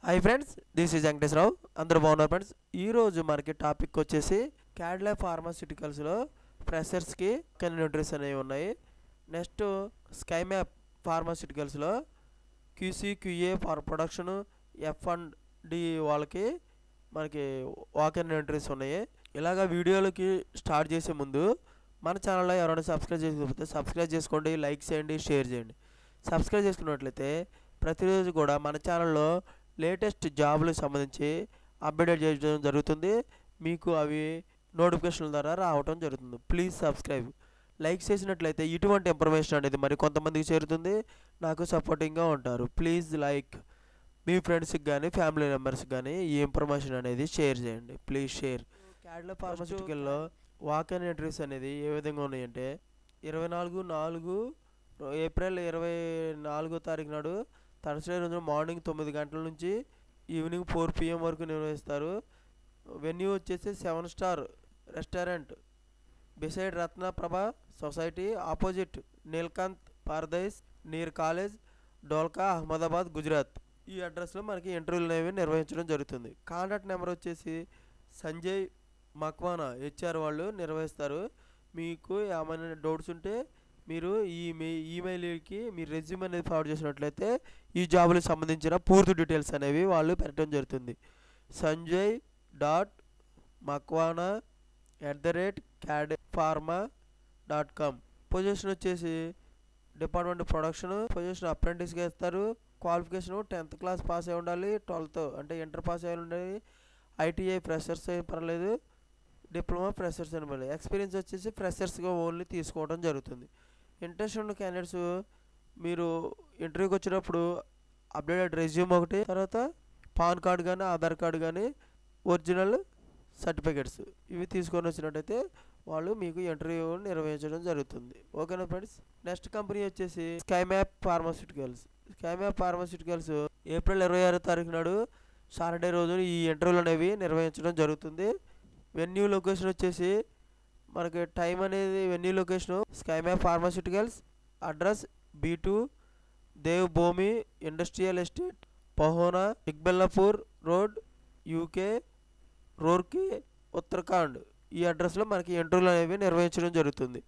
Hi friends, this is Venkateswararao. అందరూ బాగున్నారు friends. ఈరోజు మనకి టాపిక్ వచ్చేసి క్యాడ్లాబ్ ఫార్మాస్యూటికల్స్లో ఫ్రెషర్స్కి కొన్ని న్యూట్రీస్ అనేవి ఉన్నాయి. నెక్స్ట్ స్కైమ్యాప్ ఫార్మాస్యూటికల్స్లో QC QA for production F&D వాళ్ళకి మనకి వాకర్ న్యూట్రీస్ ఉన్నాయి. ఇలాగ వీడియోలకి స్టార్ట్ చేసే ముందు మన ఛానల్లో ఎవరైనా సబ్స్క్రైబ్ చేసుకోకపోతే సబ్స్క్రైబ్ చేసుకోండి, లైక్ చేయండి, షేర్ చేయండి. సబ్స్క్రైబ్ చేసుకున్నట్లయితే ప్రతిరోజు కూడా మన ఛానల్లో లేటెస్ట్ జాబులకు సంబంధించి అప్డేట్ చేయడం జరుగుతుంది. మీకు అవి నోటిఫికేషన్ల ద్వారా రావడం జరుగుతుంది. Please subscribe. లైక్ చేసినట్లయితే ఇటువంటి ఇన్ఫర్మేషన్ అనేది మరి కొంతమందికి చేరుతుంది, నాకు సపోర్టింగ్గా ఉంటారు. Please like. మీ ఫ్రెండ్స్కి కానీ ఫ్యామిలీ మెంబర్స్కి కానీ ఈ ఇన్ఫర్మేషన్ అనేది షేర్ చేయండి. Please share. క్యాడ్లాబ్ ఫార్మాస్యూటికల్లో వాకర్ ఎంట్రీస్ అనేది ఏ విధంగా ఉన్నాయంటే 24 ఏప్రిల్ 24వ తారీఖు నాడు థర్స్డే రోజున మార్నింగ్ 9 గంటల నుంచి ఈవినింగ్ 4 PM వరకు నిర్వహిస్తారు. వెన్యూ వచ్చేసి 7 star restaurant beside Ratnaprabha society, opposite Neelkanth paradise, near college, Dholka, Ahmedabad, Gujarat. ఈ అడ్రస్లో మనకి ఇంటర్వ్యూలు అనేవి నిర్వహించడం జరుగుతుంది. కాంటాక్ట్ నెంబర్ వచ్చేసి సంజయ్ మక్వానా HR వాళ్ళు నిర్వహిస్తారు. మీకు ఏమైనా డౌట్స్ ఉంటే మీరు ఈ ఈమెయిల్కి మీరు రెజ్యూమ్ అనేది ఫార్వర్డ్ చేసినట్లయితే ఈ జాబులకు సంబంధించిన పూర్తి డీటెయిల్స్ అనేవి వాళ్ళు పెట్టడం జరుగుతుంది. sanjay.makwana@cadpharma.com. పొజిషన్ వచ్చేసి డిపార్ట్మెంట్ ప్రొడక్షన్ పొజిషన్ అప్రెంటిస్గా ఇస్తారు. క్వాలిఫికేషన్ 10th క్లాస్ పాస్ అయి ఉండాలి, 12th అంటే ఇంటర్ పాస్ అయి ఉండాలి, ITI ఫ్రెషర్స్ అయిన పర్లేదు, డిప్లొమా ఫ్రెషర్స్ అయిన పర్లేదు. ఎక్స్పీరియన్స్ వచ్చేసి ఫ్రెషర్స్గా ఓన్లీ తీసుకోవడం జరుగుతుంది. ఇంట్రెస్ట్ ఉన్న క్యాండిడేట్స్ మీరు ఇంటర్వ్యూకి వచ్చినప్పుడు అప్డేటెడ్ రెజ్యూమ్ ఒకటి, తర్వాత పాన్ కార్డు కానీ ఆధార్ కార్డు కానీ ఒరిజినల్ సర్టిఫికెట్స్ ఇవి తీసుకొని వచ్చినట్టయితే వాళ్ళు మీకు ఇంటర్వ్యూ నిర్వహించడం జరుగుతుంది. ఓకేనా ఫ్రెండ్స్. నెక్స్ట్ కంపెనీ వచ్చేసి స్కైమ్యాప్ ఫార్మాస్యూటికల్స్. స్కైమ్యాప్ ఫార్మాస్యూటికల్స్ ఏప్రిల్ 26వ తారీఖు నాడు సాటర్డే రోజు ఈ ఇంటర్వ్యూలు అనేవి నిర్వహించడం జరుగుతుంది. వెన్యూ లొకేషన్ వచ్చేసి మనకి టైం అనేది venue location Skymap pharmaceuticals, address B2 Dev Bhoomi industrial estate, Pahona, Iqbalpur road, UK, Roorkee, Uttarakhand. ఈ అడ్రస్లో మనకి ఇంటర్వ్యూలు అనేవి నిర్వహించడం జరుగుతుంది.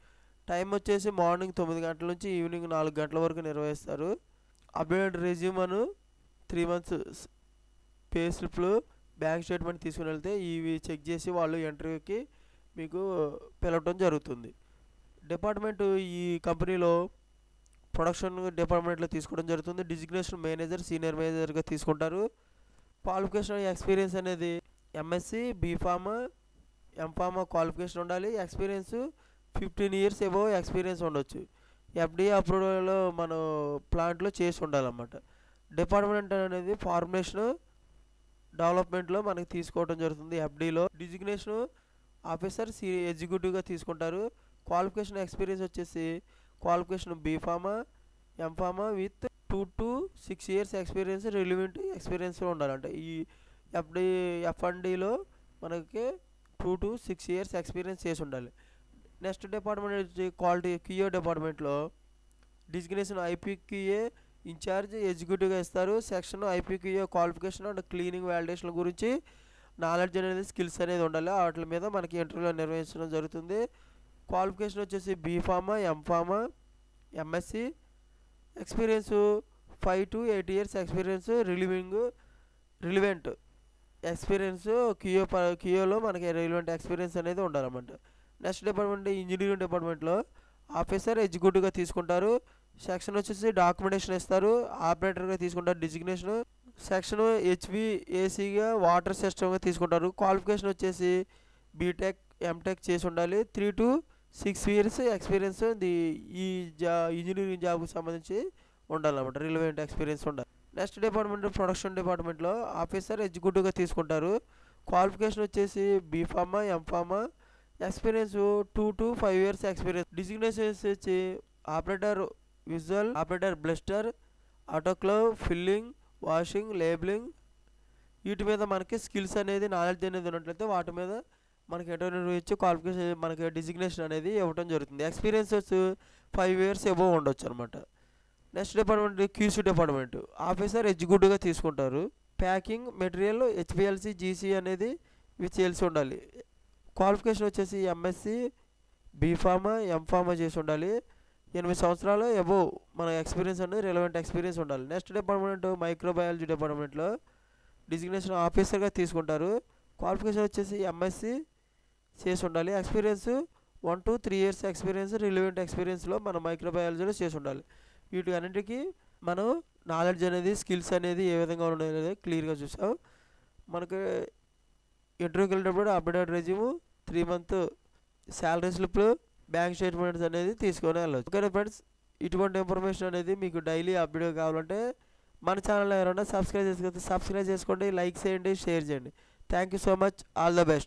టైం వచ్చేసి మార్నింగ్ 9 గంటల నుంచి ఈవినింగ్ 4 గంటల వరకు నిర్వహిస్తారు. అప్డేటెడ్ రెజ్యూమ్ 3 months పే స్లిప్లు, బ్యాంక్ స్టేట్మెంట్ తీసుకుని వెళ్తే ఇవి చెక్ చేసి వాళ్ళు ఇంటర్వ్యూకి మీకు పిలవటం జరుగుతుంది. డిపార్ట్మెంట్ ఈ కంపెనీలో ప్రొడక్షన్ డిపార్ట్మెంట్లో తీసుకోవడం జరుగుతుంది. డిజిగ్నేషన్ మేనేజర్, సీనియర్ మేనేజర్గా తీసుకుంటారు. క్వాలిఫికేషన్ ఎక్స్పీరియన్స్ అనేది MSc, B.Pharma, M.Pharma క్వాలిఫికేషన్ ఉండాలి. ఎక్స్పీరియన్స్ 15 years అబోవ్ ఎక్స్పీరియన్స్ ఉండొచ్చు. FDA అప్రూవల్లో మన ప్లాంట్లో చేసి ఉండాలన్నమాట. డిపార్ట్మెంట్ అనేది ఫార్మేషన్ డెవలప్మెంట్లో మనకి తీసుకోవడం జరుగుతుంది. FDలో డిజిగ్నేషన్ ఆఫీసర్ ఎగ్జిక్యూటివ్గా తీసుకుంటారు. క్వాలిఫికేషన్ ఎక్స్పీరియన్స్ వచ్చేసి qualification B.Pharma, M.Pharma with 2 to 6 years experience, relevant experience ఉండాలంట. ఈ F&Dలో మనకి 2 to 6 years ఎక్స్పీరియన్స్ చేసి ఉండాలి. నెక్స్ట్ డిపార్ట్మెంట్ వచ్చి క్వాలిటీ QA డిపార్ట్మెంట్లో డిజిగ్నేషన్ IPQA ఇన్ఛార్జ్ ఎగ్జిక్యూటివ్గా ఇస్తారు. Section IPQA qualification and cleaning validation గురించి నాలెడ్జ్ అనేది స్కిల్స్ అనేది ఉండాలి. వాటి మీద మనకి ఇంటర్వ్యూలో నిర్వహించడం జరుగుతుంది. క్వాలిఫికేషన్ వచ్చేసి B.Pharma, M.Pharma, MSc, experience 5 to 8 years experience, relevant experience QAలో మనకి రిలివెంట్ ఎక్స్పీరియన్స్ అనేది ఉండాలన్నమాట. నెక్స్ట్ డిపార్ట్మెంట్ ఇంజనీరింగ్ డిపార్ట్మెంట్లో ఆఫీసర్ ఎగ్జిక్యూటివ్గా తీసుకుంటారు. సెక్షన్ వచ్చేసి డాక్యుమెంటేషన్ ఇస్తారు. ఆపరేటర్గా తీసుకుంటారు డిజిగ్నేషన్. సెక్షన్ HVACగా వాటర్ సిస్టమ్గా తీసుకుంటారు. క్వాలిఫికేషన్ వచ్చేసి B.Tech, M.Tech చేసి ఉండాలి. 3 to 6 years ఎక్స్పీరియన్స్ ఈ ఇంజనీరింగ్ జాబ్కి సంబంధించి ఉండాలన్నమాట. రిలవెంట్ ఎక్స్పీరియన్స్ ఉండాలి. నెక్స్ట్ డిపార్ట్మెంట్ ప్రొడక్షన్ డిపార్ట్మెంట్లో ఆఫీసర్ ఎగ్జిక్యూటివ్గా తీసుకుంటారు. క్వాలిఫికేషన్ వచ్చేసి B.Pharma, M.Pharma, experience 2 to 5 years experience. Designations వచ్చి operator visual, operator blister, autoclave, filling, washing, labelling. వీటి మీద మనకి స్కిల్స్ అనేది నాలెడ్జ్ అనేది ఉన్నట్లయితే వాటి మీద మనకి ఇంటర్వ్యూ ఇచ్చి క్వాలిఫికేషన్ మనకి డిజిగ్నేషన్ అనేది ఇవ్వడం జరుగుతుంది. ఎక్స్పీరియన్స్ 5 years అబోవ్ ఉండొచ్చు అనమాట. Next department QC department officer ఎగ్జిక్యూటివ్గా తీసుకుంటారు. ప్యాకింగ్ మెటీరియల్ హెచ్పిఎల్సి జీసీ అనేది ఇవి చేసి ఉండాలి. క్వాలిఫికేషన్ వచ్చేసి ఎంఎస్సి బీఫార్మా ఎంఫార్మా చేసి ఉండాలి. 8 సంవత్సరాలు అబోవ్ మన ఎక్స్పీరియన్స్ అనేది రిలవెంట్ ఎక్స్పీరియన్స్ ఉండాలి. నెక్స్ట్ డిపార్ట్మెంట్ మైక్రోబయాలజీ డిపార్ట్మెంట్లో డిజిగ్నేషన్ ఆఫీసర్గా తీసుకుంటారు. క్వాలిఫికేషన్ వచ్చేసి ఎంఎస్సి చేసి ఉండాలి. Experience 1 to 3 years experience relevant ఎక్స్పీరియన్స్లో మన మైక్రోబయాలజీలో చేసి ఉండాలి. వీటి అన్నింటికి మనం నాలెడ్జ్ అనేది స్కిల్స్ అనేది ఏ విధంగా ఉన్నాయనేది క్లియర్గా చూసాం. మనకి ఇంటర్వ్యూకి వెళ్ళేటప్పుడు అప్డేట్ రెజ్యూమ్ 3 month శాలరీ స్లిప్లు బ్యాంక్ స్టేట్మెంట్స్ అనేది తీసుకొని వెళ్ళవచ్చు. ఓకే ఫ్రెండ్స్, ఇటువంటి ఇన్ఫర్మేషన్ అనేది మీకు డైలీ అప్డేట్ కావాలంటే మన ఛానల్ ఎవరైనా సబ్స్క్రైబ్ చేసుకోండి, లైక్ చేయండి, షేర్ చేయండి. Thank you so much. All the best.